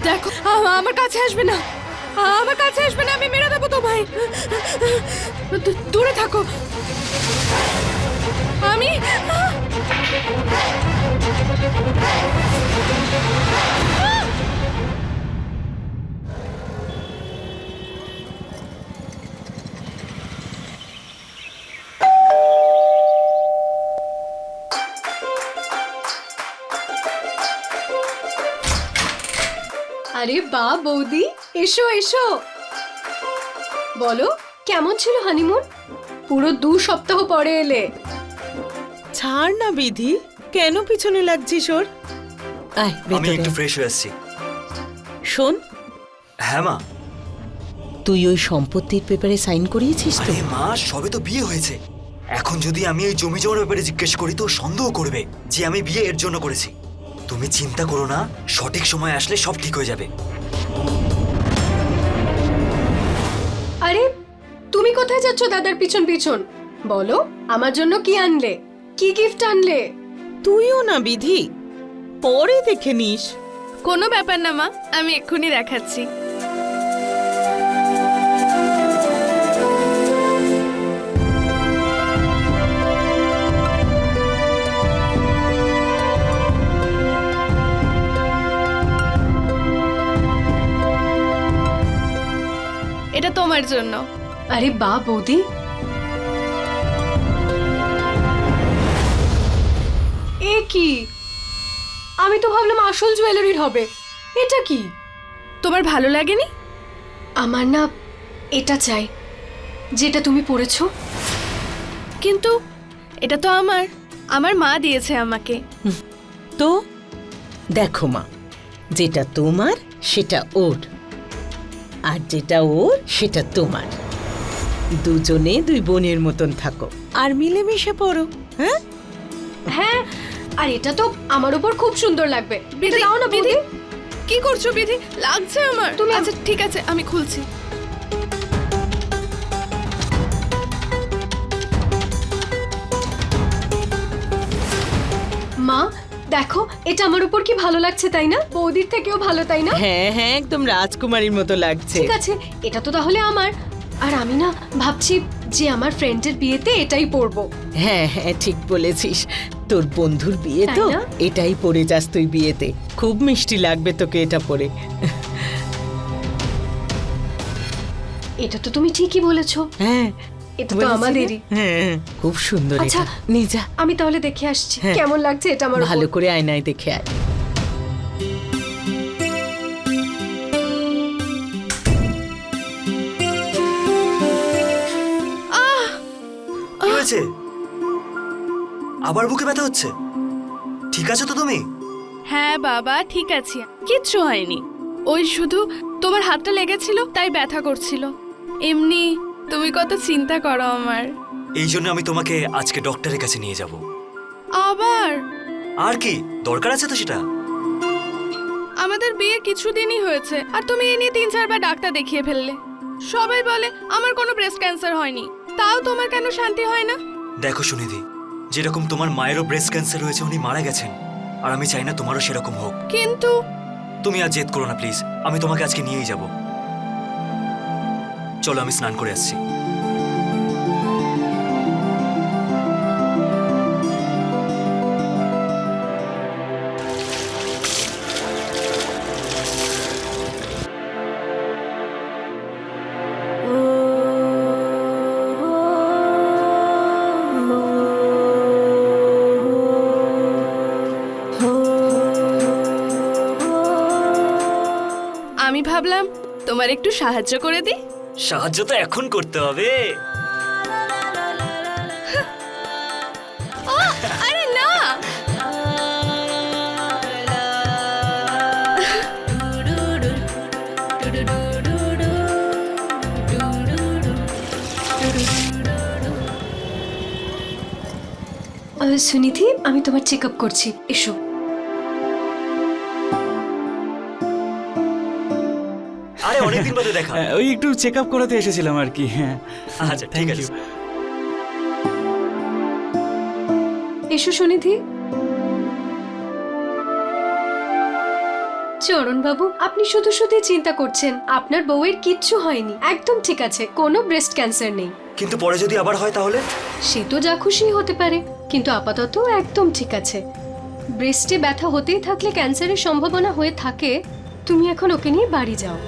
দেখো, আমার কাছে আসবে না, আমার কাছে আসবে না, আমি মেরে দেবো তোমায়। দূরে থাকো। আমি আরে বা বৌদি, এসো এসো। বলো, কেমন ছিল হানিমুন? পুরো 2 সপ্তাহ পরে এলে। ছাড় না বিধি, কেন পিছনে লাগছিস ওর? আয় আমি ভেতরে একটু আয়। ফ্রেশ হয়ে আসছি। শোন, হ্যাঁ মা। তুই ওই সম্পত্তির পেপারে সাইন করিয়েছিস তো? আরে মা, সবে তো বিয়ে হয়েছে। এখন যদি আমি এই জমি জমার ব্যাপারে জিজ্ঞেস করি তো সন্দেহ করবে যে আমি বিয়ে এর জন্য করেছি। তুমি চিন্তা করো না, সঠিক সময় আসলে সব ঠিক হয়ে যাবে। আরে তুমি কোথায় যাচ্ছ দাদার পিছন পিছন? বলো, আমার জন্য কি আনলে? কি গিফট আনলে? তুইও না বিধি, পরে দেখে নিস। কোনো ব্যাপার না মা, আমি এক্ষুনি দেখাচ্ছি। এটা তোমার জন্য। আরে বা বৌদি, এ কি? আমি তো ভাবলাম আসল জুয়েলারির হবে। এটা কি? তোমার ভালো লাগেনি? আমার না এটা চাই, যেটা তুমি পরেছো। কিন্তু এটা তো আমার মা দিয়েছে আমাকে। তো দেখো মা, যেটা তোমার সেটা ওর, আর যেটা ওর সেটা তোমার। দুজনে 2 বোনের মতন থাকো আর মিলেমিশে পড়ো। হ্যাঁ হ্যাঁ, আর এটা তো আমার উপর খুব সুন্দর লাগবে। এটা বিধি, দাও না বিধি, বৌদি। কি করছো বিধি? লাগছে আমার। তুমি- আচ্ছা ঠিক আছে, আমি খুলছি। মা দেখো, এটা আমার উপর কি ভালো লাগছে, তাই না? বৌদির থেকেও ভালো, তাই না? হ্যাঁ হ্যাঁ, একদম রাজকুমারীর মতো লাগছে। ঠিক আছে, এটা তো তাহলে আমার। আর আমি না ভাবছি যে আমার ফ্রেন্ডের বিয়েতে এটাই পরবো। হ্যাঁ হ্যাঁ, ঠিক বলেছিস। তোর বন্ধুর বিয়ে তাই তো, না? এটাই পরে যাস তুই বিয়েতে। খুব মিষ্টি লাগবে তোকে এটা পরে। এটা তো তুমি ঠিকই বলেছো। হ্যাঁ, এটা তো বলেছি না? আমাদেরই। হ্যাঁ, খুব সুন্দর আচ্ছা, এটা। নিয়ে যা, আমি তাহলে দেখে আসছি হ্যাঁ। কেমন লাগছে এটা আমার ভালো উপর। করে আয়নায় দেখে আয়। কি হয়েছে? আবার বুকে ব্যথা হচ্ছে? ঠিক আছে তো তুমি? হ্যাঁ বাবা, ঠিক আছে, কিচ্ছু হয়নি। ওই শুধু তোমার হাতটা লেগেছিল তাই ব্যথা করছিল। এমনি তুমি কত চিন্তা করো আমার। এই জন্য আমি তোমাকে আজকে ডক্টরের কাছে নিয়ে যাব। আবার আর কি দরকার আছে তো সেটা? আমাদের বিয়ে কিছুদিনই হয়েছে আর তুমি এ নিয়ে 3-4 বার ডাক্তার দেখিয়ে ফেললে। সবাই বলে আমার কোনো ব্রেস্ট ক্যান্সার হয়নি, তাও তোমার কেন শান্তি হয় না? দেখো সুনিধি, যেরকম তোমার মায়েরও ব্রেস্ট ক্যান্সার হয়েছে, উনি মারা গেছেন, আর আমি চাই না তোমারও সেরকম হোক। কিন্তু তুমি আর জেদ করো না প্লিজ, আমি তোমাকে আজকে নিয়েই যাব। চলো, আমি স্নান করে আসছি। আমি ভাবলাম তোমার একটু সাহায্য করে দিই। সাহায্য তো এখন করতে হবে। আরে না, সুনিধি, আমি তোমার চেক আপ করছি, এসো। আরে অনেকদিন বাদে দেখা। ওই একটু চেক আপ করাতে এসেছিলাম আর কি। হ্যাঁ, আচ্ছা ঠিক আছে। এসো সুনিধি। চরণ বাবু, আপনি শুধু শুধু চিন্তা করছেন। আপনার বউয়ের কিচ্ছু হয়নি, একদম ঠিক আছে, কোনো ব্রেস্ট ক্যান্সার নেই। কিন্তু পরে যদি আবার হয় তাহলে? সে তো যা খুশি হতে পারে, কিন্তু আপাতত একদম ঠিক আছে। ব্রেস্টে ব্যথা হতেই থাকলে ক্যান্সারের সম্ভাবনা হয়ে থাকে। তুমি এখন ওকে নিয়ে বাড়ি যাও।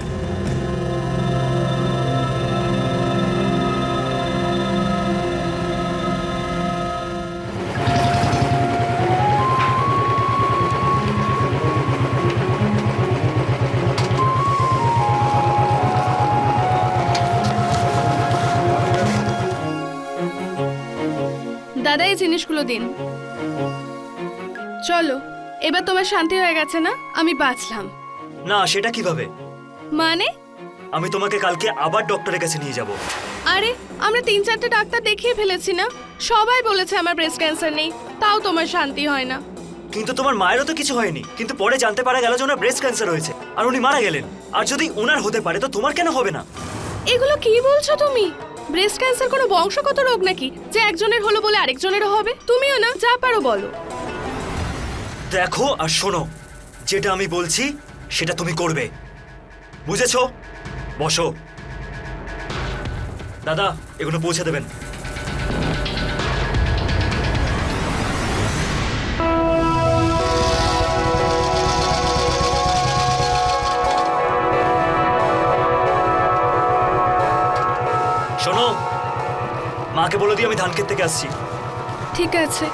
দাদা এই জিনিসগুলো দিন। চলো, এবার তোমার শান্তি হয়ে গেছে না? আমি বাঁচলাম। না, সেটা কিভাবে? মানে? আমি তোমাকে কালকে আবার ডক্টরের কাছে নিয়ে যাব। আরে আমরা 3-4টে ডাক্তার দেখিয়ে ফেলেছি না, সবাই বলেছে আমার ব্রেস্ট ক্যান্সার নেই, তাও তোমার শান্তি হয় না। কিন্তু তোমার মায়েরও তো কিছু হয়নি, কিন্তু পরে জানতে পারা গেল যে ওনার ব্রেস্ট ক্যান্সার হয়েছে আর উনি মারা গেলেন। আর যদি ওনার হতে পারে তো তোমার কেন হবে না? এগুলো কি বলছো তুমি? ব্রেস্ট ক্যান্সার কোনো বংশগত রোগ নাকি যে একজনের হলো বলে আরেকজনেরও হবে? তুমিও না, যা পারো বলো। দেখো আর শোনো, যেটা আমি বলছি সেটা তুমি করবে, বুঝেছো? বসো। দাদা, এগুলো পৌঁছে দেবেন। শোনো, মাকে বলে দিই আমি ধান ক্ষেত থেকে আসছি। ঠিক আছে।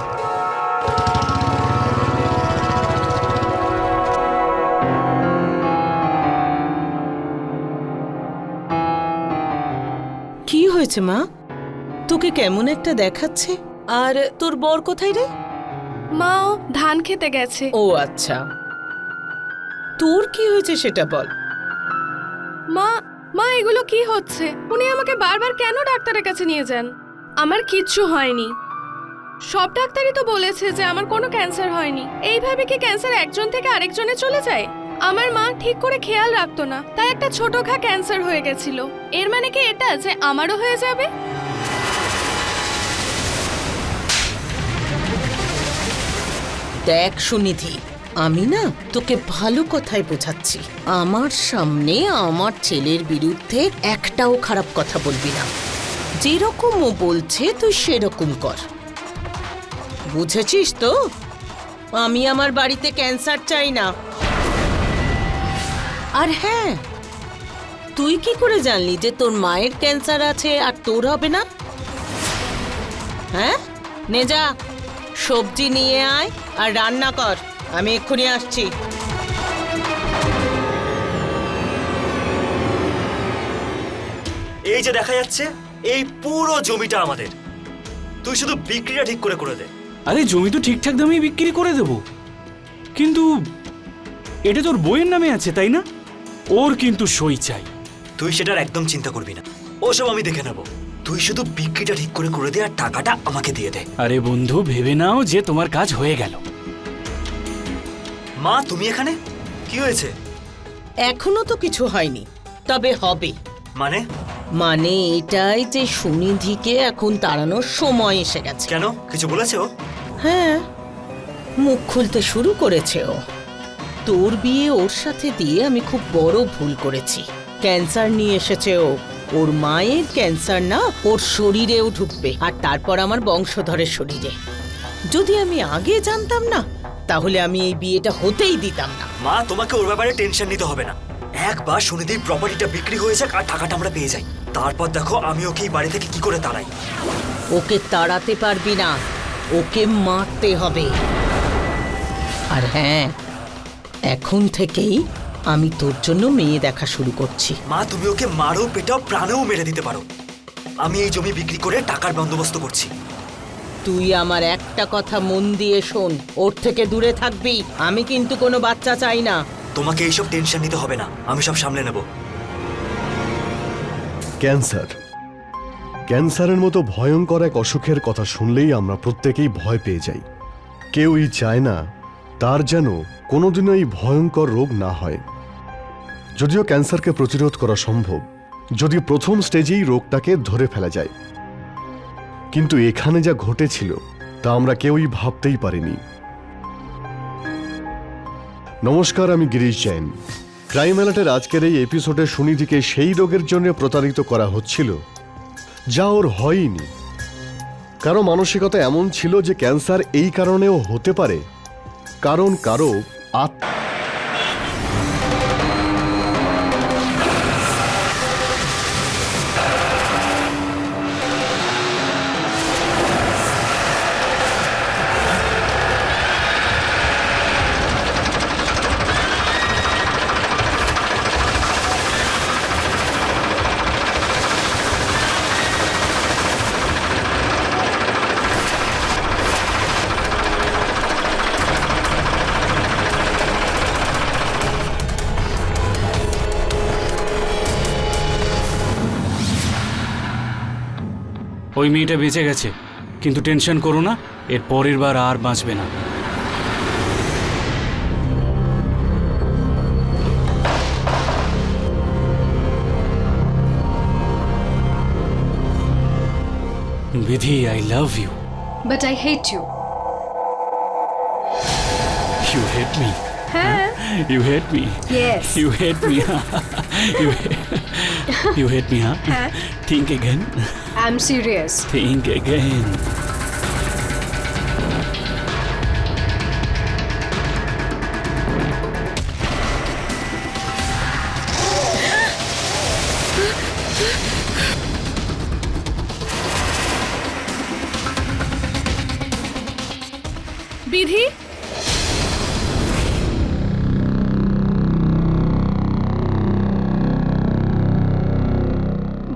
কি হয়েছে মা? তোকে কেমন একটা দেখাচ্ছে। আর তোর বর কোথায় রে? মাও ধান খেতে গেছে। ও আচ্ছা, তোর কি হয়েছে সেটা বল। মা মা এগুলো কি হচ্ছে? উনি আমাকে বারবার কেন ডাক্তারের কাছে নিয়ে যান? আমার কিচ্ছু হয়নি। সব ডাক্তারই তো বলেছে যে আমার কোনো ক্যান্সার হয়নি। এইভাবে কি ক্যান্সার একজন থেকে আরেকজনে চলে যায়? আমার মা ঠিক করে খেয়াল রাখতো না, তাই একটা ছোটখা ক্যান্সার হয়ে গেছিল। এর মানে কি এটা যে আমারও হয়ে যাবে? দেখ সুনিধি, আমি না তোকে ভালো কথাই বোঝাচ্ছি। আমার সামনে আমার ছেলের বিরুদ্ধে একটাও খারাপ কথা বলবি না। যেরকম ও বলছে তুই সেরকম কর, বুঝেছিস তো? আমি আমার বাড়িতে ক্যান্সার চাই না। আর হ্যাঁ, তুই কি করে জানলি যে তোর মায়ের ক্যান্সার আছে আর তোর হবে না? হ্যাঁ, নে যা, সবজি নিয়ে আয় আর রান্না কর, আমি এক্ষুনি আসছি। এই যে দেখা যাচ্ছে, এই পুরো জমিটা আমাদের। তুই শুধু বিক্রিটা ঠিক করে করে দে। আরে জমি তো ঠিকঠাক দামে বিক্রি করে দেবো, কিন্তু এটা তোর বইয়ের নামে আছে তাই না? ওর কিন্তু সই চাই। তুই সেটার একদম চিন্তা করবি না, ওসব আমি দেখে নেব। তুই শুধু বিক্রিটা ঠিক করে করে দে আর টাকাটা আমাকে দিয়ে দে। আরে বন্ধু, ভেবে নাও যে তোমার কাজ হয়ে গেল। মা, তুমি এখানে? কি হয়েছে? এখনো তো কিছু হয়নি, তবে হবে। মানে? মানে এটাই যে সুনিধিকে এখন তাড়ানোর সময় এসে গেছে। কেন, কিছু বলেছে ও? হ্যাঁ, মুখ খুলতে শুরু করেছে ও। তোর বিয়ে ওর সাথে দিয়ে আমি খুব বড় ভুল করেছি। ক্যান্সার নিয়ে এসেছে ও। ওর মায়ের ক্যান্সার না ওর শরীরেও ঢুকবে, আর তারপর আমার বংশধরের শরীরে। যদি আমি আগে জানতাম না, তাহলে আমি এই বিয়েটা হতেই দিতাম না। মা, তোমাকে ওর ব্যাপারে টেনশন নিতে হবে না। একবার সুনিধির প্রপার্টিটা বিক্রি হয়ে যাক আর টাকাটা আমরা পেয়ে যাই, তারপর দেখো আমি ওকে এই বাড়ি থেকে কি করে তাড়াই। ওকে তাড়াতে পারবি না, ওকে মারতে হবে। আর হ্যাঁ, এখন থেকেই আমি তোর জন্য মেয়ে দেখা শুরু করছি। মা, তুমি ওকে মারো, পেটাও, প্রাণেও মেরে দিতে পারো। আমি এই জমি বিক্রি করে টাকার বন্দোবস্ত করছি। তুই আমার একটা কথা মন দিয়ে শোন, ওর থেকে দূরে থাকবি। আমি কিন্তু কোনো বাচ্চা চাই না। তোমাকে এইসব টেনশন নিতে হবে না, আমি সব সামলে নেব। ক্যান্সার, ক্যান্সারের মতো ভয়ঙ্কর এক অসুখের কথা শুনলেই আমরা প্রত্যেকেই ভয় পেয়ে যাই। কেউই চায় না তার যেন কোনোদিনও এই ভয়ঙ্কর রোগ না হয়। যদিও ক্যান্সারকে প্রতিরোধ করা সম্ভব যদি প্রথম স্টেজেই রোগটাকে ধরে ফেলা যায়, কিন্তু এখানে যা ঘটেছিল তা আমরা কেউই ভাবতেই পারিনি। নমস্কার, আমি গিরিশ জৈন। ক্রাইম অ্যালার্টের আজকের এই এপিসোডে সুনিধিকে সেই রোগের জন্য প্রতারিত করা হচ্ছিল যা ওর হয়নি। কারো মানসিকতা এমন ছিল যে ক্যান্সার এই কারণেও হতে পারে কারণ কারো ওই মেয়েটা বেঁচে গেছে, কিন্তু টেনশন করো না, এর পরের বার আর বাঁচবে না। বিধি, I love you. But I hate you. You hate me. হ্যাঁ, You hate me. Yes. You hate me. You hate me, huh? হ্যাঁ। Think again. I am serious. Think again. বিধি,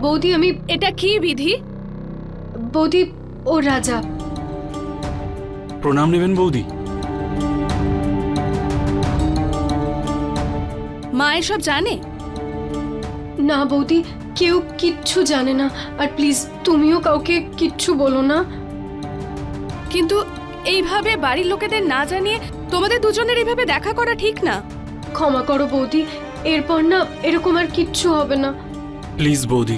বৌদি, আমি এটা কি বিধি? বৌদি, ও রাজা। প্রণাম নেবেন বৌদি। মা এসব জানে? না বৌদি, কেউ কিচ্ছু জানে না। আর প্লিজ তুমিও কাউকে কিচ্ছু বলো না। কিন্তু এইভাবে বাড়ির লোকেদের না জানিয়ে তোমাদের দুজনের এইভাবে দেখা করা ঠিক না। ক্ষমা করো বৌদি, এরপর না এরকম আর কিচ্ছু হবে না। প্লিজ বৌদি,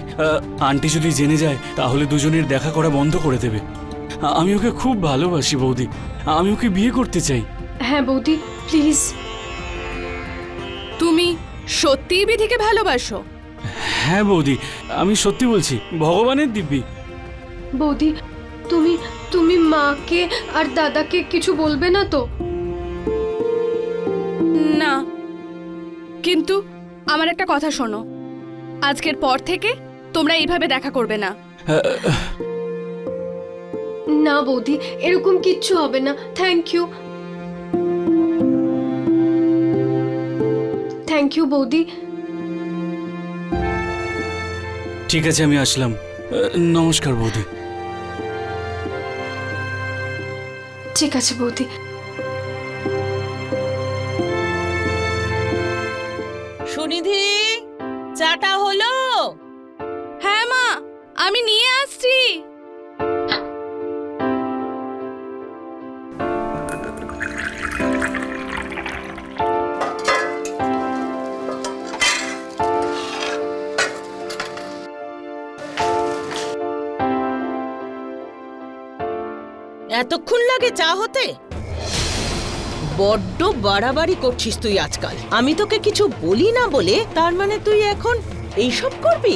আন্টি যদি জেনে যায় তাহলে দুজনের দেখা করা বন্ধ করে দেবে। আমি ওকে খুব ভালোবাসি বৌদি, আমি ওকে বিয়ে করতে চাই। হ্যাঁ বৌদি, প্লিজ। তুমি সত্যিই বিধিকে ভালোবাসো? হ্যাঁ বৌদি, আমি সত্যি বলছি, ভগবানের দিব্যি। বৌদি, তুমি তুমি মাকে আর দাদাকে কিছু বলবে না তো? না, কিন্তু আমার একটা কথা শোনো, আজকের পর থেকে তোমরা এইভাবে দেখা করবে না। না বৌদি, এরকম কিচ্ছু হবে না। Thank you. থ্যাংক ইউ বৌদি। ঠিক আছে, আমি আসলাম। নমস্কার বৌদি। ঠিক আছে বৌদি। সুনিধি, চাটা হলো? হ্যাঁ মা, আমি নিয়ে আসছি। এতক্ষণ লাগে চা হতে? বড্ড বাড়াবাড়ি করছিস তুই আজকাল। আমি তোকে কিছু বলি না বলে তার মানে তুই এখন এইসব করবি?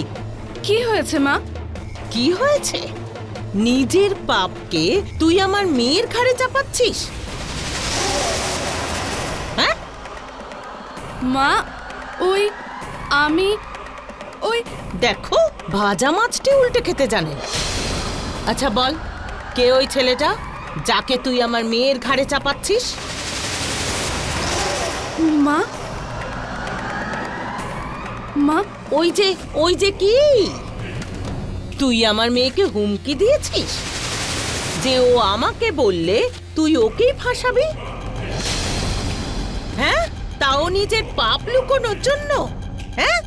কি হয়েছে মা? কি হয়েছে? নিজের পাপকে তুই আমার মেয়ের ঘাড়ে চাপাচ্ছিস? হ্যাঁ মা, আমি দেখো, ভাজা মাছটি উল্টে খেতে জানে। আচ্ছা বল, কে ওই ছেলেটা যাকে তুই আমার মেয়ের ঘাড়ে চাপাচ্ছিস? মা, মা, ওই যে কি, তুই আমার মেয়েকে হুমকি দিয়েছিস যে ও আমাকে বললে তুই ওকেই ফাঁসাবি? হ্যাঁ, তাও নিজের পাপ লুকোনোর জন্য? হ্যাঁ,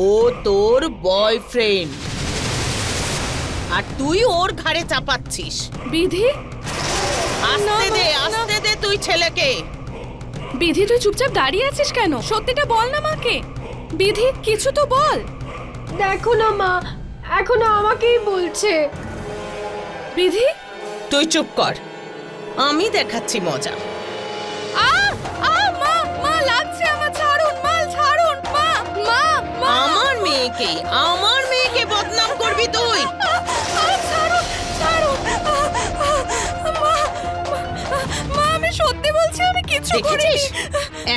ও তোর বয়ফ্রেন্ড আর তুই ওর ঘাড়ে চাপাচ্ছিস। বিধি, আসতে দে তুই ছেলেকে। বিধি, তুই চুপচাপ দাঁড়িয়ে আছিস কেন? সত্যিটা বল না মাকে। বিধি, কিছু তো বল। দেখো না মা, এখনো আমাকেই বলছে। বিধি, তুই চুপ কর, আমি দেখাচ্ছি মজা। মা, মা, দেখেছিস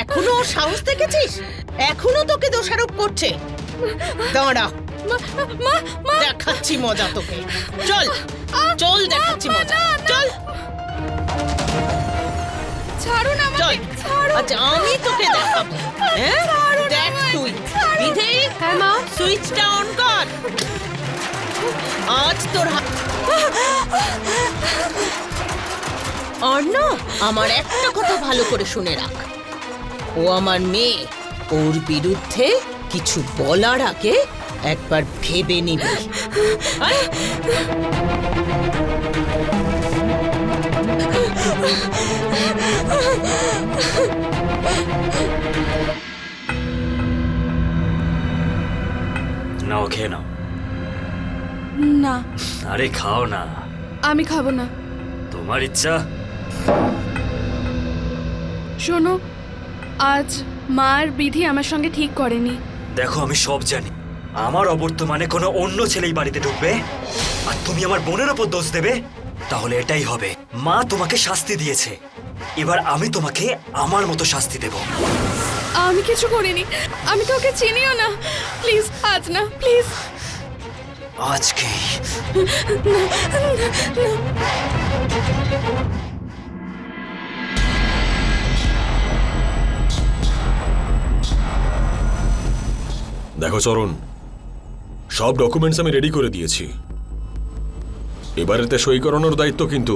এখনো ওর সাহস দেখেছিস এখনো তোকে দোষারোপ করছে দাঁড়া দেখাচ্ছি মজা তোকে চল চল দেখাচ্ছি মজা চল ছাড়ুন চল আমাকে, ছাড়ুন। আচ্ছা আমি তোকে দেখাবো হ্যাঁ দেখ তুই বিধি হ্যাঁ মা। সুইচটা অন কর আজ তোর অর্ণ আমার একটা কথা ভালো করে শুনে রাখ ও আমার মেয়ে ওর বিরুদ্ধে কিছু বলার আগে একবার ভেবে নিবি আয়। নাও খেয়ে নাও। না, আরে খাও না, আমি খাবো না। তোমার ইচ্ছা। শোনো, আজ মা আর বিধি আমার সঙ্গে ঠিক করেনি। দেখো আমি সব জানি, আমার অবর্তমানে কোনো অন্য ছেলেই বাড়িতে ঢুকবে আর তুমি আমার বোনের ওপর দোষ দেবে, তাহলে এটাই হবে। মা তোমাকে শাস্তি দিয়েছে, এবার আমি তোমাকে আমার মতো শাস্তি দেব। আমি কিছু করিনি, আমি তো ওকে চিনিও না। প্লিজ আজ না, প্লিজ। আজকে দেখো চরণ, সব ডকুমেন্টস আমি রেডি করে দিয়েছি। এবারেতে সই করানোর দায়িত্ব কিন্তু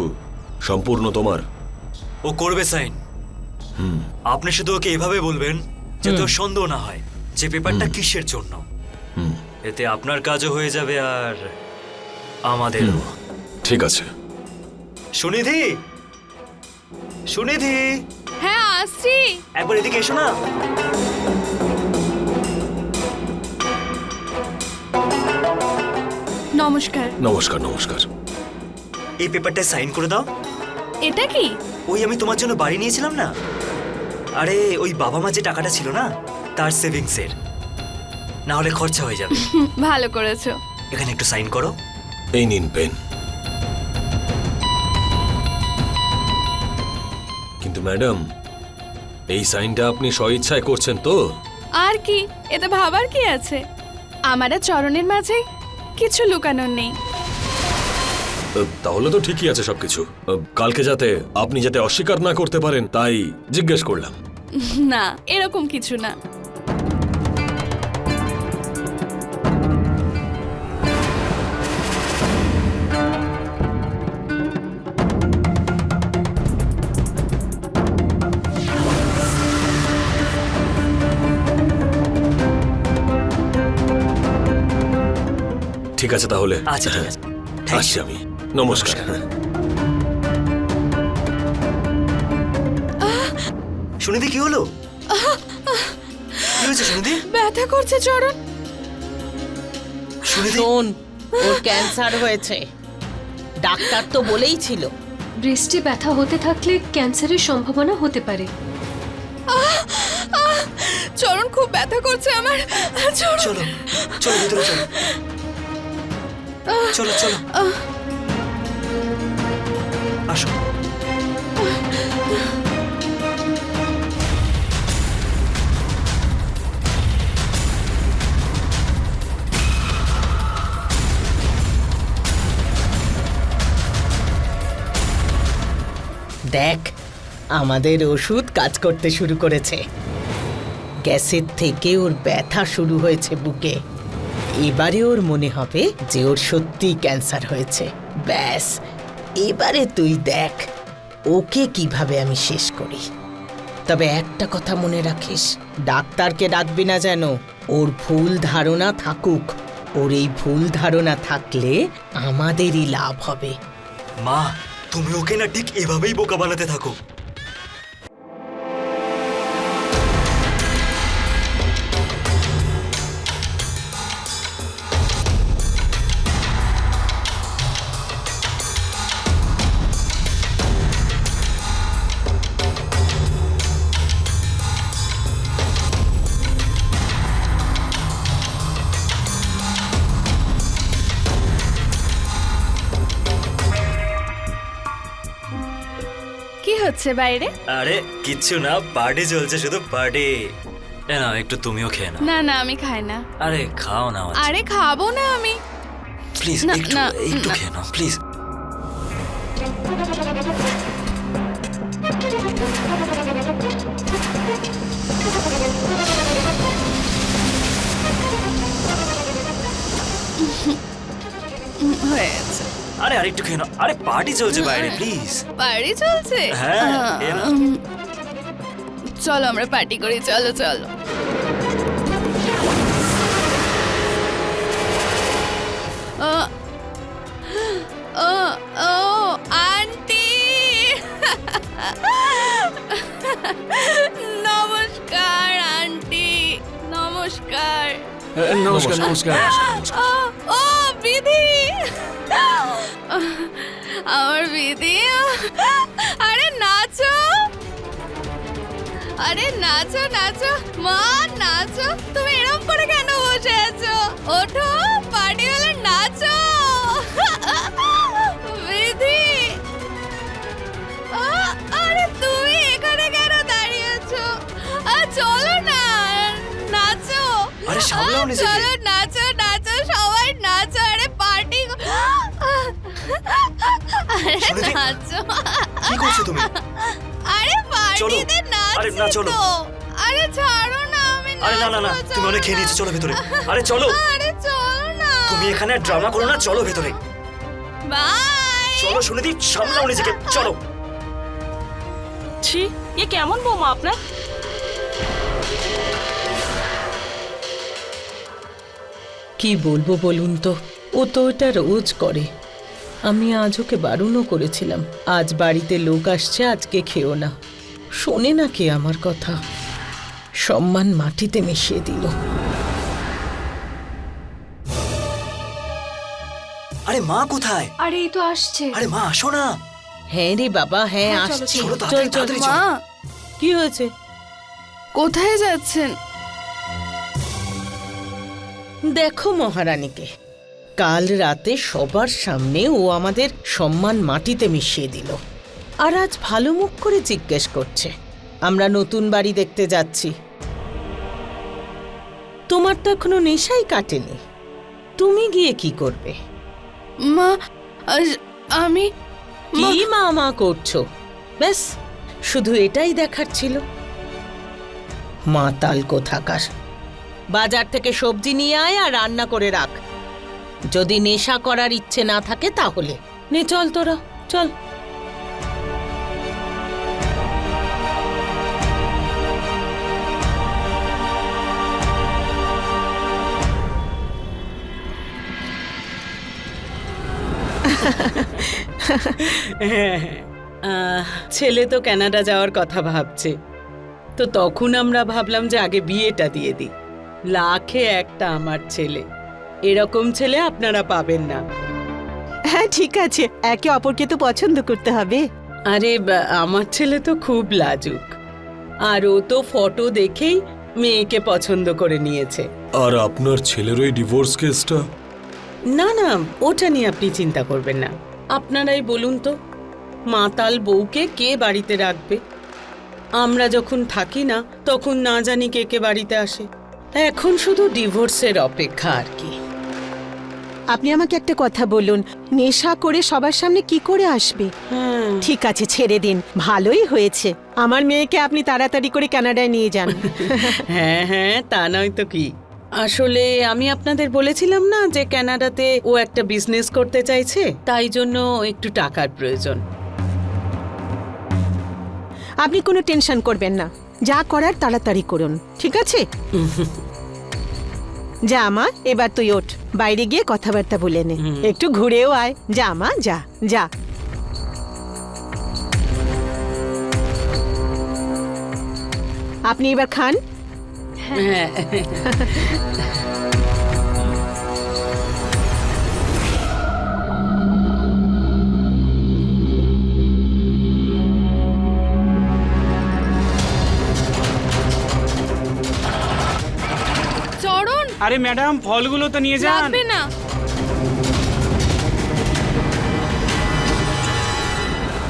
সম্পূর্ণ তোমার। ও করবে সাইন। আপনি শুধু ওকে এভাবে বলবেন যাতে ওর সন্দেহ না হয় যে পেপারটা কিসের জন্য। এতে আপনার কাজও হয়ে যাবে আর আমাদেরও। ঠিক আছে। সুনিধি, সুনিধি, হ্যাঁ আসছি। একবার এদিকে এসো না। নমস্কার। নমস্কার নমস্কার। এই পেপারটায় সাইন করে দাও। এটা কি? ওই আমি তোমার জন্য বাড়ি নিয়েছিলাম না, আরে ওই বাবা মা যে টাকাটা ছিল না তার সেভিংসের, না হলে খরচা হয়ে যাবে। ভালো করেছো। এখানে একটু সাইন করো। এই নিন পেন। কিন্তু ম্যাডাম, এই সাইনটা আপনি স্বইচ্ছায় করছেন তো? আর কি, এতে ভাবার কি আছে? আমার আর চরণের মাঝে কিছু লুকানোর নেই। তাহলে তো ঠিকই আছে সবকিছু। কালকে যাতে আপনি যাতে অস্বীকার না করতে পারেন তাই জিজ্ঞেস করলাম। না, এরকম কিছু না। ঠিক আছে তাহলে। আচ্ছা ঠিক আছে, আসছি আমি। নমস্কার। সুনিধি কি হলো? কি হয়েছে সুনিধি? ব্যথা করছে চরণ। সুনিধি, শোন ওর ক্যান্সার হয়েছে, ডাক্তার তো বলেই ছিল। ব্রেস্টে ব্যথা হতে থাকলে ক্যান্সারের সম্ভাবনা হতে পারে। চরণ খুব ব্যথা করছে আমার। চরণ। চলো চলো ভিতরে চলো, চলো চলো আসো। দেখ আমাদের ওষুধ কাজ করতে শুরু করেছে। গ্যাসের থেকে ওর ব্যথা শুরু হয়েছে বুকে, এবারে ওর মনে হবে যে ওর সত্যিই ক্যান্সার হয়েছে। ব্যাস এবারে তুই দেখ ওকে কিভাবে আমি শেষ করি। তবে একটা কথা মনে রাখিস, ডাক্তারকে ডাকবি না যেন। ওর ভুল ধারণা থাকুক, ওর এই ভুল ধারণা থাকলে আমাদেরই লাভ হবে। মা, তুমি ওকে না ঠিক এভাবেই বোকা বানাতে থাকো। হচ্ছে বাইরে? আরে কিচ্ছু না, পার্টি চলছে, শুধু পার্টি। এ না, একটু তুমিও খেয়ে নাও। না না, আমি খাই না। আরে খাও না, আরে খাবো না আমি। প্লিজ না, একটু না, একটু না। খেয়ে নাও প্লিজ। হয়েছে। আরে আরেকটু খেয়ে নাও। আরে পার্টি চলছে বাইরে, প্লিজ। পার্টি চলছে? হ্যাঁ, খেয়ে নাও। চলো আমরা পার্টি করি, চলো চলো। আহ, আহ, ও আন্টি, নমস্কার আন্টি, নমস্কার। নমস্কার নমস্কার। ও বিধি, আমার বিধি, আরে নাচো, আরে নাচো নাচো মা, নাচো। তুমি এরকম করে কেন বসে আছো? ওঠো, পার্টি হলে নাচো। বিধি, আরে তুমি এখানে কেন দাঁড়িয়ে আছো? চলো না, নাচো। আরে সামলাও নিজেকে। চলো নাচো নাচো, সবাই নাচো। আরে পার্টি, আরে সুনীতি, নাচো। কি করছো তুমি? আরে পার্টিতে আরে না, নাচছি চলো। তো। আরে ছাড়ো না, আমি আরে না না না, নাচবো, তুমি অনেক খেয়ে নিয়েছো, চলো ভেতরে। আরে চলো, আরে চলো না। তুমি এখানে ড্রামা করো না, চলো ভেতরে। বাই। চলো সুনীতি, সামলাও নিজেকে, চলো। ছি, এ কেমন বৌমা আপনার? কি বলবো বলুন তো, ও তো এটা রোজ করে। আমি আজ ওকে বারণও করেছিলাম, আজ বাড়িতে লোক আসছে, আজকে খেও না। শোনে না কে আমার কথা, সম্মান মাটিতে মিশিয়ে দিল। আরে মা কোথায়? আরে এই তো আসছে। আরে মা আসো না। হ্যাঁ রে বাবা, হ্যাঁ হ্যাঁ, চলো, আসছি। চলো, চল তাড়াতাড়ি, চল। তাড়াতাড়ি মা, কি হয়েছে? কোথায় যাচ্ছেন? দেখো মহারানীকে, কাল রাতে সবার সামনে ও আমাদের সম্মান মাটিতে মিশিয়ে দিল, আর আজ ভালো মুখ করে জিজ্ঞেস করছে আমরা নতুন বাড়ি দেখতে যাচ্ছি। তোমার তো এখনো নেশাই কাটেনি, তুমি গিয়ে কি করবে? মা, আমি কি মা মা করছো? ব্যাস শুধু এটাই দেখার ছিল। মাতাল কোথাকার। বাজার থেকে সবজি নিয়ে আয় আর রান্না করে রাখ। যদি নেশা করার ইচ্ছে না থাকে তাহলে নে, চল তোরা চল। ছেলে তো কানাডা যাওয়ার কথা ভাবছে, তো তখন আমরা ভাবলাম যে আগে বিয়েটা দিয়ে দিই। লাখে একটা আমার ছেলে, এরকম ছেলে আপনারা পাবেন না। হ্যাঁ ঠিক আছে, একে অপরকে তো পছন্দ করতে হবে। আরে আমার ছেলে তো খুব লাজুক, আর ও তো ফটো দেখেই মেয়েকে পছন্দ করে নিয়েছে। আর আপনার ছেলের ওই ডিভোর্স কেসটা? না না, ওটা নিয়ে আপনি চিন্তা করবেন না। আপনারাই বলুন তো, মাতাল বউকে কে বাড়িতে রাখবে? আমরা যখন থাকি না তখন না জানি কে কে বাড়িতে আসে। এখন শুধু ডিভোর্সের অপেক্ষা আর কি। আপনি আমাকে একটা কথা বলুন, নেশা করে সবার সামনে কি করে আসবে? হ্যাঁ, ঠিক আছে ছেড়ে দিন, ভালোই হয়েছে। আমার মেয়েকে আপনি তাড়াতাড়ি করে কানাডায় নিয়ে যান। হ্যাঁ হ্যাঁ, তা নয় তো কি। আসলে আমি আপনাদের বলেছিলাম না যে কানাডাতে ও একটা বিজনেস করতে চাইছে, তাই জন্য একটু টাকার প্রয়োজন। আপনি কোনো টেনশন করবেন না, যা করার তাড়াতাড়ি করুন, ঠিক আছে? যা মা, এবার তুই ওঠ, বাইরে গিয়ে কথাবার্তা বলে নে, একটু ঘুরেও আয়। যা মা, যা যা। আপনি এবার খান। হ্যাঁ, চরণ, আরে ম্যাডাম, ফলগুলো তো নিয়ে যান। লাগবে না।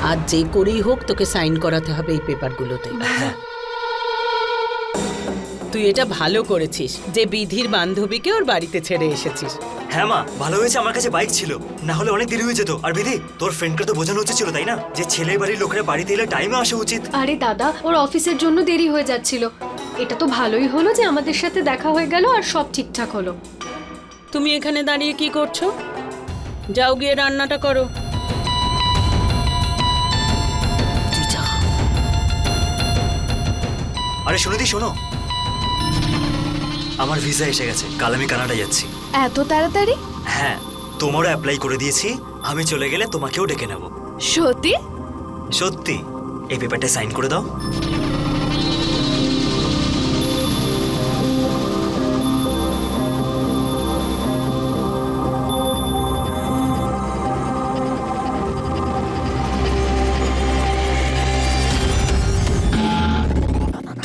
আর যে করেই হোক তোকে সাইন করাতে হবে এই পেপারগুলোতে। তুই এটা ভালো করেছিস যে বিধির বান্ধবীকে ওর বাড়িতে ছেড়ে এসেছিস। হ্যাঁ মা, ভালো হয়েছে আমার কাছে বাইক ছিল, না হলে অনেক দেরি হয়ে যেত। আর বিধি, তোর ফ্রেন্ডকে তো বোঝানো উচিত ছিল, তাই না, যে ছেলের বাড়ির লোকেরা বাড়িতে এলে টাইমে আসা উচিত। আরে দাদা, ওর অফিসের জন্য দেরি হয়ে যাচ্ছিল। এটা তো ভালোই হলো যে আমাদের সাথে দেখা হয়ে গেল আর সব ঠিকঠাক হলো। তুমি এখানে দাঁড়িয়ে কি করছো? যাও গিয়ে রান্নাটা করো। তুই যা। আরে সুনিধি শোনো, আমার ভিসা এসে গেছে, কাল আমি কানাডা যাচ্ছি। এত তাড়াতাড়ি? হ্যাঁ, তোমারও অ্যাপ্লাই করে দিয়েছি, আমি চলে গেলে তোমাকেও ডেকে নেব। সত্যি? সত্যি। এই পেপারটা সাইন করে দাও।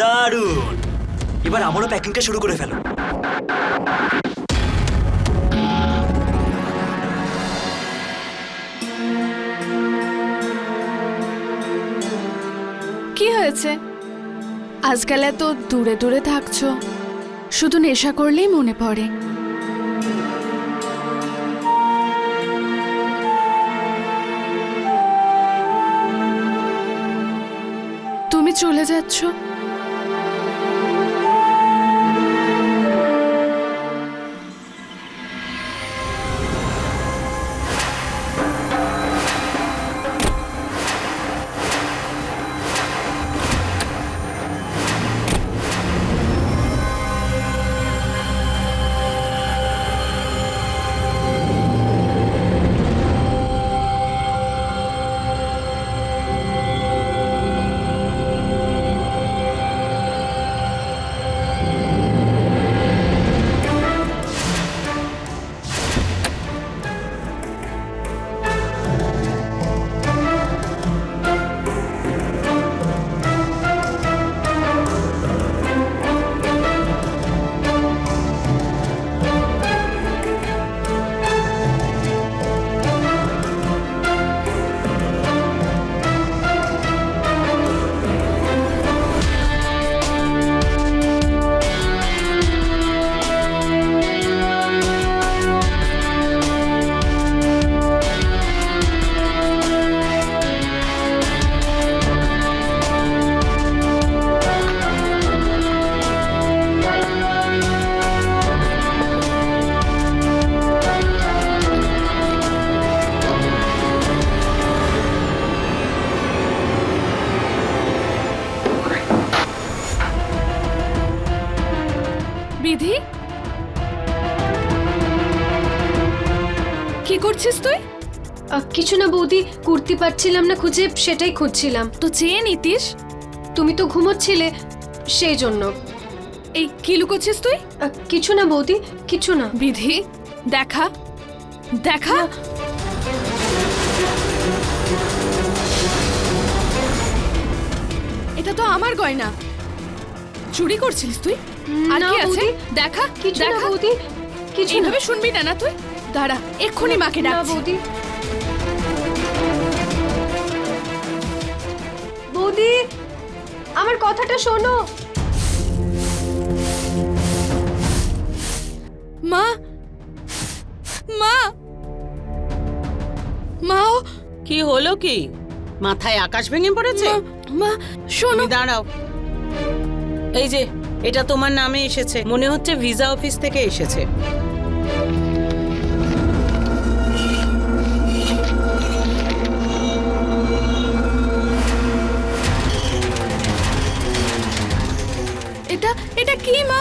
দারুণ, এবার আমারও প্যাকিংটা শুরু করে ফেলো। কি হয়েছে? আজকাল এত দূরে দূরে থাকছো, শুধু নেশা করলেই মনে পড়ে। তুমি চলে যাচ্ছ? বিধি, কি করছিস তুই? কিছু না বৌদি, কুর্তি পাচ্ছিলাম না খুঁজে, সেটাই খুঁজছিলাম। তো চেয়ে নিতিস। তুমি তো ঘুমোচ্ছিলে, সেই জন্য। এই কি লুকোচ্ছিস তুই? কিছু না বৌদি, কিছু না। বিধি, দেখা দেখা। এটা তো আমার গয়না। চুরি করছিস তুই? আর না কি আছে? বৌদি, দেখা কিছু না দেখা। বৌদি, কিছু না। এইভাবে শুনবি না তুই? দাঁড়া, এক্ষুনি মাকে না ডাকছি। বৌদি। বৌদি, আমার কথাটা শোনো। মা, মা, মা, কি হলো কি? মাথায় আকাশ ভেঙে পড়েছে? মা শোনো। তুমি দাঁড়াও। এই যে এটা তোমার নামে এসেছে, মনে হচ্ছে ভিসা অফিস থেকে এসেছে। এটা এটা কি মা?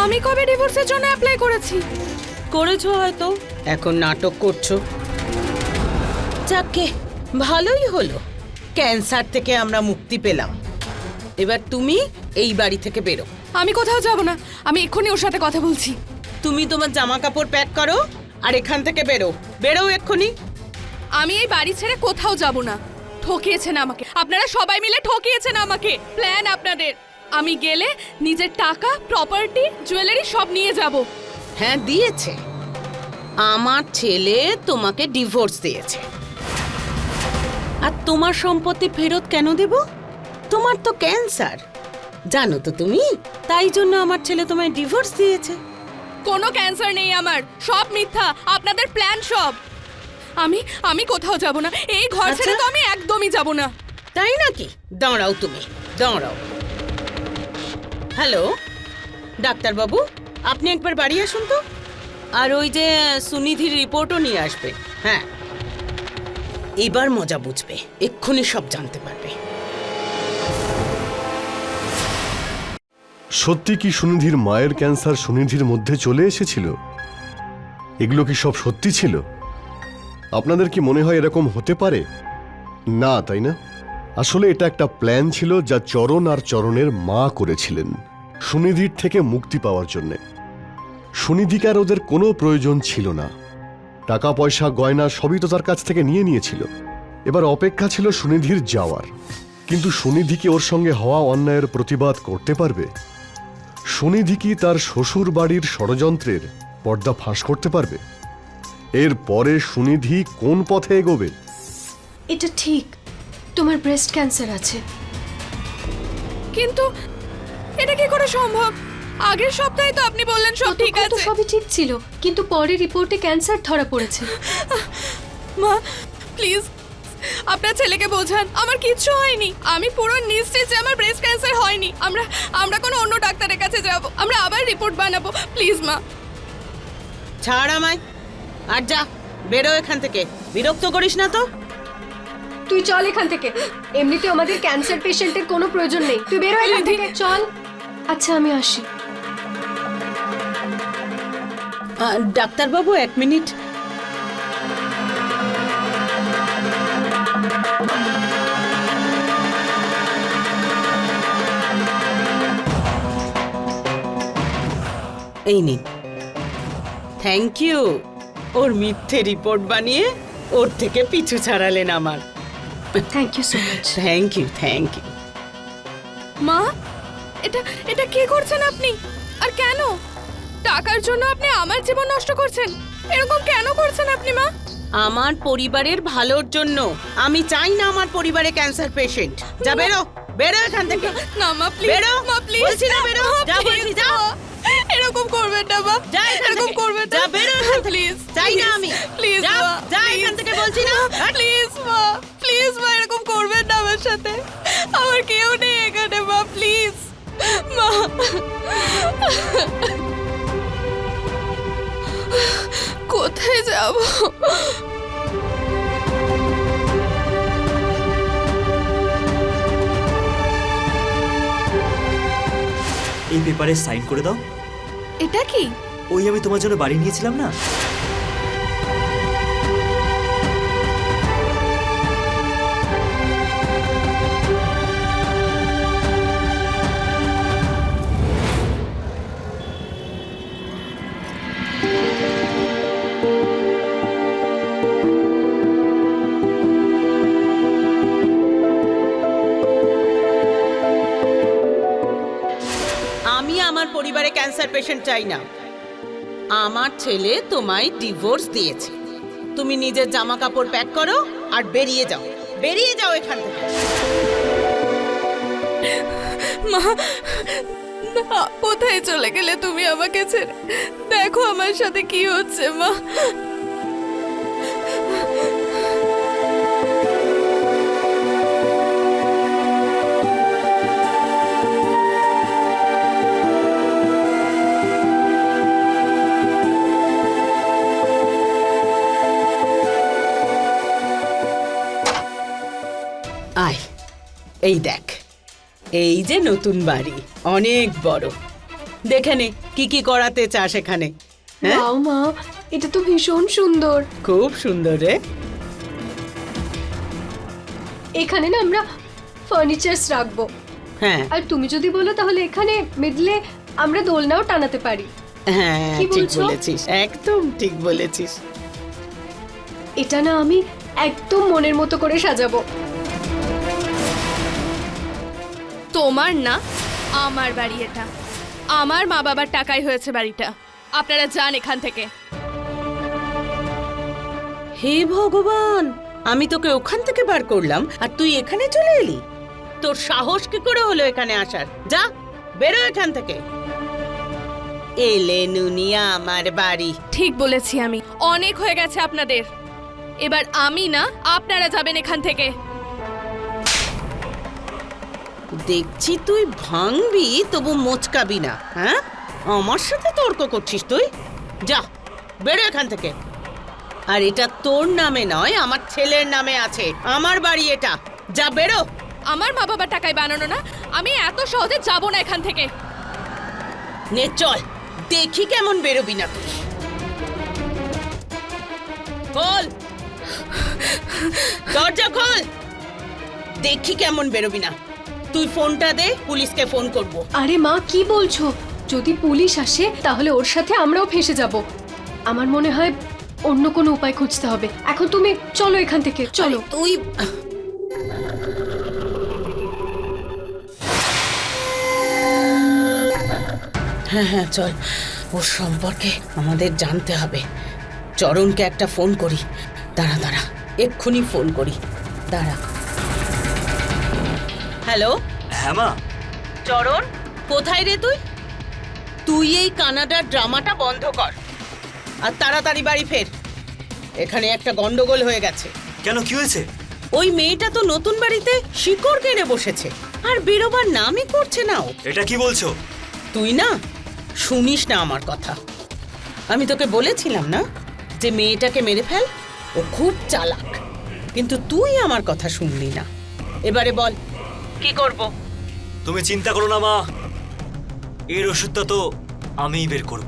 আমি কবে ডিভোর্সের জন্য অ্যাপ্লাই করেছি? করেছো হয়তো, এখন নাটক করছো। যাকে ভালোই হলো, ক্যান্সার থেকে আমরা মুক্তি পেলাম। এবার তুমি এই বাড়ি থেকে বেরো। আমি কোথাও যাব না, আমি এক্ষুনি ওর সাথে কথা বলছি। তুমি তোমার জামা কাপড় প্যাক করো আর এখান থেকে বেরো। বেরো এক্ষুনি। আমি এই বাড়ি ছেড়ে কোথাও যাব না। ঠকিয়েছেন আমাকে, আপনারা সবাই মিলে ঠকিয়েছেন আমাকে। প্ল্যান আপনাদের। আমি গেলে নিজের টাকা, প্রপার্টি, জুয়েলারি সব নিয়ে যাব। হ্যাঁ দিয়েছে, আমার ছেলে তোমাকে ডিভোর্স দিয়েছে। আর তোমার সম্পত্তি ফেরত কেন দেব? তোমার তো ক্যান্সার, জানো তো তুমি, তাই জন্য আমার ছেলে তোমায় ডিভোর্স দিয়েছে। কোনো ক্যান্সার নেই আমার, সব মিথ্যা, আপনাদের প্ল্যান সব। আমি কোথাও যাব না, এই ঘর ছেড়ে তো আমি একদমই যাব না। তাই নাকি? দাঁড়াও তুমি, দাঁড়াও। হ্যালো ডাক্তারবাবু, আপনি একবার বাড়ি আসুন তো, আর ওই যে সুনিধির রিপোর্টও নিয়ে আসবে। হ্যাঁ, এবার মজা বুঝবে, এক্ষুনি সব জানতে পারবে। সত্যি কি সুনিধির মায়ের ক্যান্সার সুনিধির মধ্যে চলে এসেছিল? এগুলো কি সব সত্যি ছিল? আপনাদের কি মনে হয় এরকম হতে পারে? না, তাই না? আসলে এটা একটা প্ল্যান ছিল যা চরণ আর চরণের মা করেছিলেন সুনিধির থেকে মুক্তি পাওয়ার জন্য। সুনিধিকে আর ওদের কোনো প্রয়োজন ছিল না। টাকা পয়সা গয়না সবই তো তার কাছ থেকে নিয়ে নিয়েছিল। এবার অপেক্ষা ছিল সুনিধির যাওয়ার। কিন্তু সুনিধি কি ওর সঙ্গে হওয়া অন্যায়ের প্রতিবাদ করতে পারবে? সুনিধি কি তার শ্বশুর বাড়ির ষড়যন্ত্রের পর্দা ফাঁস করতে পারবে? এর পরে সুনিধি কোন পথে এগোবে? এটা ঠিক, তোমার ব্রেস্ট ক্যান্সার আছে। কিন্তু এটা কি করে সম্ভব? আগের সপ্তাহে তো আপনি বললেন সব ঠিক ততক্ষণ তো আছে। সবই ঠিক ছিল, কিন্তু পরে রিপোর্টে ক্যান্সার ধরা পড়েছে। মা প্লিজ আপনার ছেলেকে বোঝান, আমার কিচ্ছু হয়নি। আমি পুরো নিশ্চিত যে আমার ব্রেস্ট ক্যান্সার হয়নি। আমরা কোনো অন্য ডাক্তারের কাছে যাব, আমরা আবার রিপোর্ট বানাবো। প্লিজ মা। ছাড় আমায়, আর যা, বেরো এখান থেকে, বিরক্ত করিস না তো। তুই চল এখান থেকে, এমনিতে আমাদের ক্যান্সার পেশেন্টের কোনো প্রয়োজন নেই, তুই বেরো এখান থেকে, চল। আচ্ছা আমি আসি। ডাক্তারবাবু 1 মিনিট। এই নিন। থ্যাংক ইউ, ওর মিথ্যে রিপোর্ট বানিয়ে ওর থেকে পিছু ছাড়ালেন আমার। Thank you so much. Thank you, thank you. মা এটা কি করছেন আপনি? আর কেন? টাকার জন্য আপনি আমার জীবন নষ্ট করছেন? এরকম কেন করছেন আপনি মা? আমার পরিবারের ভালোর জন্য। আমি চাই না আমার পরিবারে ক্যান্সার পেশেন্ট। যা, বেরো, বেরো এখান থেকে। না মা প্লিজ, বেরো, মা প্লিজ, বলছি না বেরো, যা বলছি যা। এরকম করবেন না মা, যা এখান এরকম থেকে। করবেন না, যা, বেরো এখান থেকে। প্লিজ। চাই না আমি। প্লিজ যা, মা, যা please। এখান থেকে বলছি না। প্লিজ মা, প্লিজ মা, এরকম করবেন না আমার সাথে। আমার কেউ নেই এখানে মা, প্লিজ মা। কোথায় যাব? এই পেপারে সাইন করে দাও। এটা কি? ওই আমি তোমার জন্য বাড়ি নিয়েছিলাম না, আমি আমার পরিবারে ক্যান্সার পেশেন্ট চাই না। আমার ছেলে তোমায় ডিভোর্স দিয়েছে। তুমি নিজের জামা কাপড় প্যাক করো আর বেরিয়ে যাও, বেরিয়ে যাও এখান থেকে। মা না, কোথায় চলে গেলে তুমি আমাকে ছেড়ে? দেখো আমার সাথে কি হচ্ছে মা। আয়, এই দেখ, এই যে নতুন বাড়ি, অনেক বড়। দেখে নে কি কি করাতে চাস এখানে। হ্যাঁ, ওয়াও মা, এটা তো ভীষণ সুন্দর। খুব সুন্দর রে। এখানে না আমরা ফার্নিচারস রাখবো, হ্যাঁ আর তুমি যদি বলো তাহলে এখানে মিডলে আমরা দোলনাও টানাতে পারি। হ্যাঁ, কি ঠিক বলছো? বলেছিস, একদম ঠিক বলেছিস। এটা না আমি একদম মনের মতো করে সাজাবো। তোমার না, আমার বাড়ি এটা। আমার মা বাবার টাকায় হয়েছে বাড়িটা। আপনারা যান এখান থেকে। হে ভগবান, আমি তোকে ওখান থেকে বার করলাম আর তুই এখানে চলে এলি? তোর সাহস কি করে হলো এখানে আসার? যা বেরো এখান থেকে। এলে নুনিয়া আমার বাড়ি। ঠিক বলেছি আমি, অনেক হয়ে গেছে আপনাদের। এবার আমি না, আপনারা যাবেন এখান থেকে। দেখছি তুই ভাঙবি তবু মোচকাবি না। হ্যাঁ, আমার সাথে তর্ক করছিস তুই? যা বেরো এখান থেকে। আর এটা তোর নামে নয়, আমার ছেলের নামে আছে। আমার বাড়ি এটা। যা বেরো। আমার মা বাবার টাকায় বানানো না, আমি এত সহজে যাব না এখান থেকে। নে চল, দেখি কেমন বেরোবি না তুই। খোল দরজা, খোল। দেখি কেমন বেরোবি না। তুই ফোনটা দে, পুলিশকে ফোন করব। আরে মা, কি বলছো? যদি পুলিশ আসে তাহলে ওর সাথে আমরাও ফেঁসে যাব। আমার মনে হয় অন্য কোনো উপায় খুঁজতে হবে। এখন তুমি চলো এখান থেকে, চলো। তুই হ্যাঁ হ্যাঁ চল, ওর সম্পর্কে আমাদের জানতে হবে। চরণকে একটা ফোন করি। দাঁড়া দাঁড়া, এক্ষুনি ফোন করি, দাঁড়া। হ্যালো হ্যাঁ মা। চরণ, কোথায় রে তুই? তুই এই কানাডার ড্রামাটা বন্ধ কর আর তাড়াতাড়ি বাড়ি ফের। এখানে একটা গন্ডগোল হয়ে গেছে। কেন, কি হয়েছে? ওই মেয়েটা তো নতুন বাড়িতে শিকড় কেড়ে বসেছে আর বেরোবার নামই করছে না ও। এটা কি বলছো? তুই না শুনিস না আমার কথা। আমি তোকে বলেছিলাম না যে মেয়েটাকে মেরে ফেল, ও খুব চালাক। কিন্তু তুই আমার কথা শুনলি না। এবারে বল কি করব? তুমি চিন্তা করো না মা, এর ওষুধটা তো আমিই বের করব।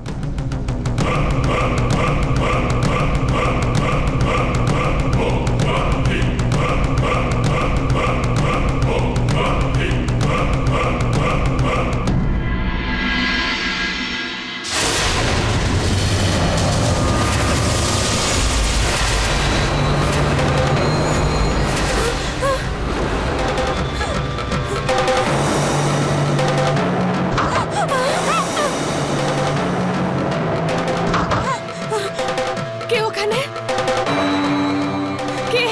কে ওখানে? কে?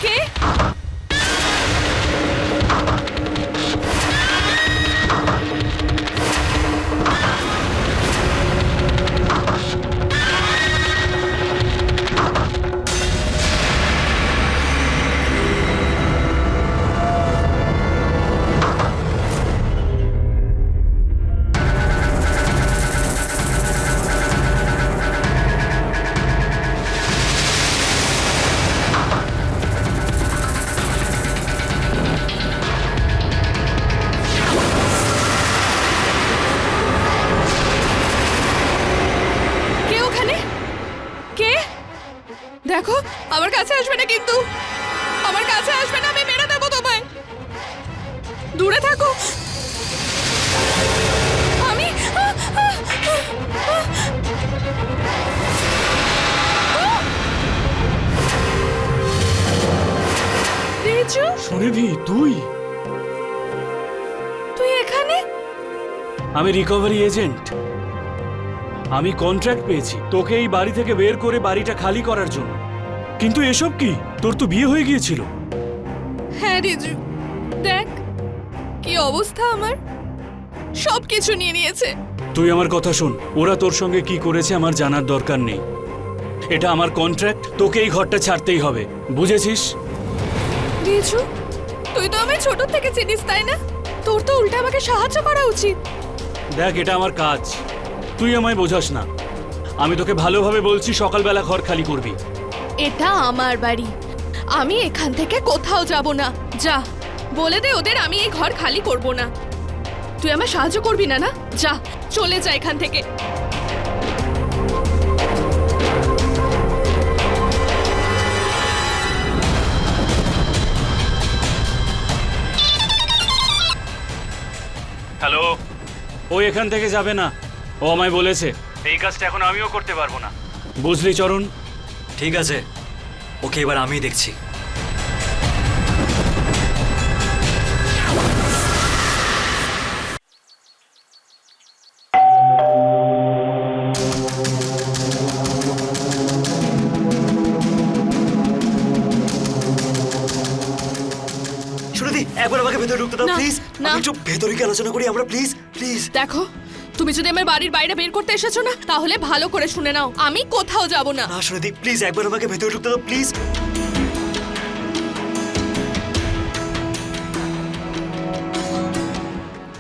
কে? কে ওখানে? কে? দেখো, আমার কাছে আসবে না কিন্তু। আমার কাছে আসবে না, আমি মেরে দেবো তোমায়। দূরে থাকো। আমি রিজু, সুনিধি, তুই? তুই এখানে? আমি রিকভারি এজেন্ট। আমি কন্ট্রাক্ট পেয়েছি তোকে এই বাড়ি থেকে বের করে বাড়িটা খালি করার জন্য। কিন্তু এসব কি? তোর তো বিয়ে হয়ে গিয়েছিল। হ্যাঁ রিজু, দেখ কি অবস্থা আমার। সব কিছু নিয়ে নিয়েছে। তুই আমার কথা শোন, ওরা তোর সঙ্গে কি করেছে আমার জানার দরকার নেই। এটা আমার কন্ট্রাক্ট, তোকে এই ঘরটা ছাড়তেই হবে, বুঝেছিস? রিজু, তুই তো আমায় ছোট থেকে চিনিস, তাই না? তোর তো উল্টা আমাকে সাহায্য করা উচিত। দেখ, এটা আমার কাজ, তুই আমায় বোঝাস না। আমি তোকে ভালোভাবে বলছি, সকালবেলা ঘর খালি করবি। এটা আমার বাড়ি, আমি এখান থেকে কোথাও যাব না। যা বলে দে ওদের আমি এই ঘর খালি করব না। তুই আমার সাহায্য করবি না? না, যা চলে যা এখান থেকে। হ্যালো, ও এখান থেকে যাবে না, ও আমায় বলেছে। এই কাজটা এখন আমিও করতে পারবো না, বুঝলি চরণ? ঠিক আছে, ওকে এবার আমি দেখছি। সুরধি, একবার আমাকে ভেতরে ঢুকতে দাও না, প্লিজ। না। আমি একটু ভেতরে গিয়ে আলোচনা করি আমরা, প্লিজ প্লিজ। দেখো, তুমি যদি আমার বাড়ির বাইরে বের করতে এসেছো না, তাহলে ভালো করে শুনে নাও, আমি কোথাও যাব না। না সুরধি, প্লিজ একবার আমাকে ভেতরে ঢুকতে দাও প্লিজ।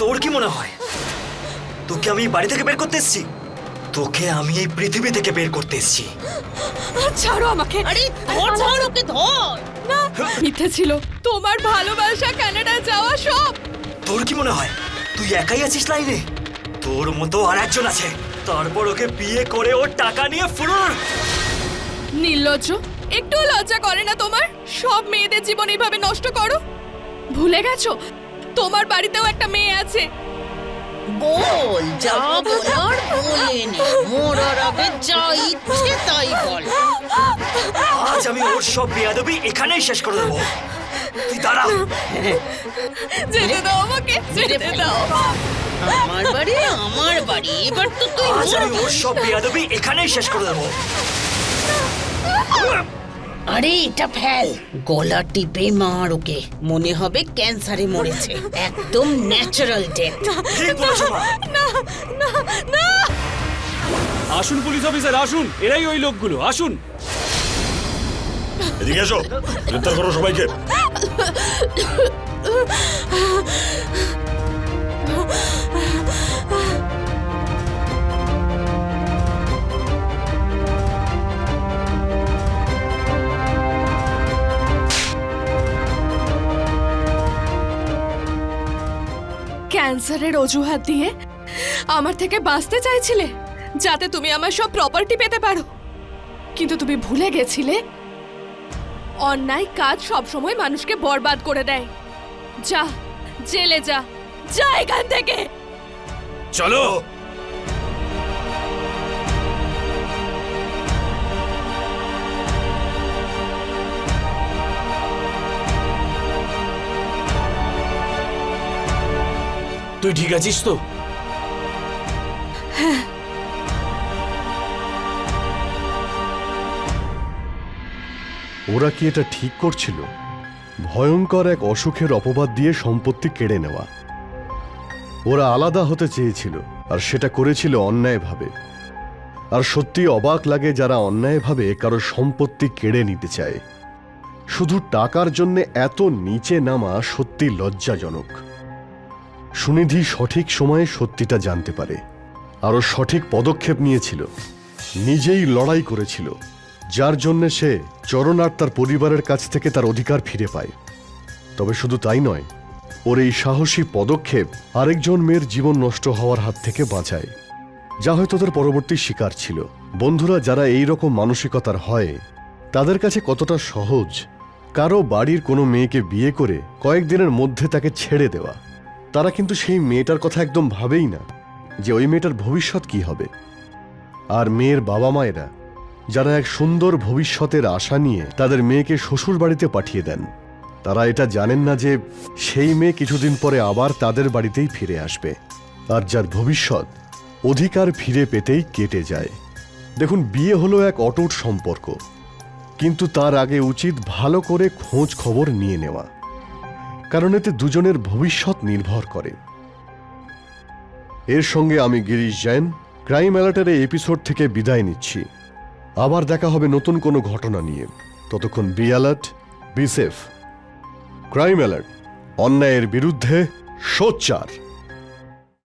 তোর কি মনে হয় তোকে আমি এই বাড়ি থেকে বের করতে এসেছি? তোকে আমি এই পৃথিবী থেকে বের করতে এসেছি। ছাড়ো আমাকে। আরে ধর ওকে ধর। না, মিথ্যে ছিল তোমার ভালোবাসা, কানাডা যাওয়া সব। তোর কি মনে হয় তুই একাই আছিস লাইনে? তোর মতো আর একজন আছে, তারপর ওকে বিয়ে করে ওর টাকা নিয়ে ফুরুর। নির্লজ্জ, একটু লজ্জা করে না তোমার? সব মেয়েদের জীবন এইভাবে নষ্ট করো। ভুলে গেছো তোমার বাড়িতেও একটা মেয়ে আছে। বল, যা বলার বলে নে, মরার আগে যা ইচ্ছে তাই বল। আজ আমি ওর সব বেয়াদবি এখানেই শেষ করে দেবো। তুই দাঁড়া। যেতে দাও আমাকে, যেতে দাও। আমার বাড়ি আমার বাড়ি, এবার তো তুই আজ আমি মরবি। ওর সব বেয়াদবি এখানেই শেষ করে দেবো। আরে এটা ফেল, গলা টিপে মার ওকে, মনে হবে ক্যান্সারে মরেছে, একদম ন্যাচারাল ডেথ। ঠিক বলেছো মা। আসুন পুলিশ অফিসার, আসুন, এরাই ওই লোকগুলো, আসুন। এদিকে এসো, গ্রেপ্তার করো সবাইকে। ক্যান্সারের অজুহাত দিয়ে আমার থেকে বাঁচতে চাইছিলে, যাতে তুমি আমার সব প্রপার্টি পেতে পারো। কিন্তু তুমি ভুলে গেছিলে অন্যায় কাজ সবসময় মানুষকে বরবাদ করে দেয়। যা, জেলে যা, যা এখান থেকে। চলো। তুই ঠিক আছিস তো? ওরা কি এটা ঠিক করছিল? ভয়ঙ্কর এক অসুখের অপবাদ দিয়ে সম্পত্তি কেড়ে নেওয়া। ওরা আলাদা হতে চেয়েছিল, আর সেটা করেছিল অন্যায়ভাবে। আর সত্যি অবাক লাগে যারা অন্যায়ভাবে কারো সম্পত্তি কেড়ে নিতে চায়। শুধু টাকার জন্য এত নিচে নামা সত্যি লজ্জাজনক। সুনিধি সঠিক সময়ে সত্যিটা জানতে পারে, আরও সঠিক পদক্ষেপ নিয়েছিল, নিজেই লড়াই করেছিল, যার জন্যে সে চরণ আর তার পরিবারের কাছ থেকে তার অধিকার ফিরে পায়। তবে শুধু তাই নয়, ওর এই সাহসী পদক্ষেপ আরেকজন মেয়ের জীবন নষ্ট হওয়ার হাত থেকে বাঁচায়, যা হয়তো তার পরবর্তী শিকার ছিল। বন্ধুরা, যারা এই রকম মানসিকতার হয়, তাদের কাছে কতটা সহজ কারো বাড়ির কোনো মেয়েকে বিয়ে করে কয়েকদিনের মধ্যে তাকে ছেড়ে দেওয়া। তারা কিন্তু সেই মেয়েটার কথা একদম ভাবেই না যে ওই মেয়েটার ভবিষ্যৎ কি হবে। আর মেয়ের বাবা মায়েরা, যারা এক সুন্দর ভবিষ্যতের আশা নিয়ে তাদের মেয়েকে শ্বশুর বাড়িতে পাঠিয়ে দেন, তারা এটা জানেন না যে সেই মেয়ে কিছুদিন পরে আবার তাদের বাড়িতেই ফিরে আসবে, আর যার ভবিষ্যৎ অধিকার ফিরে পেতেই কেটে যায়। দেখুন, বিয়ে হলো এক অটুট সম্পর্ক, কিন্তু তার আগে উচিত ভালো করে খোঁজ খবর নিয়ে নেওয়া, কারণ এতে দুজনের ভবিষ্যৎ নির্ভর করে। এর সঙ্গে আমি গিরিশ জৈন ক্রাইম অ্যালার্টের এই এপিসোড থেকে বিদায় নিচ্ছি। আবার দেখা হবে নতুন কোনো ঘটনা নিয়ে। ততক্ষণ be alert, be safe. Crime alert, অন্যায়ের বিরুদ্ধে সোচ্চার।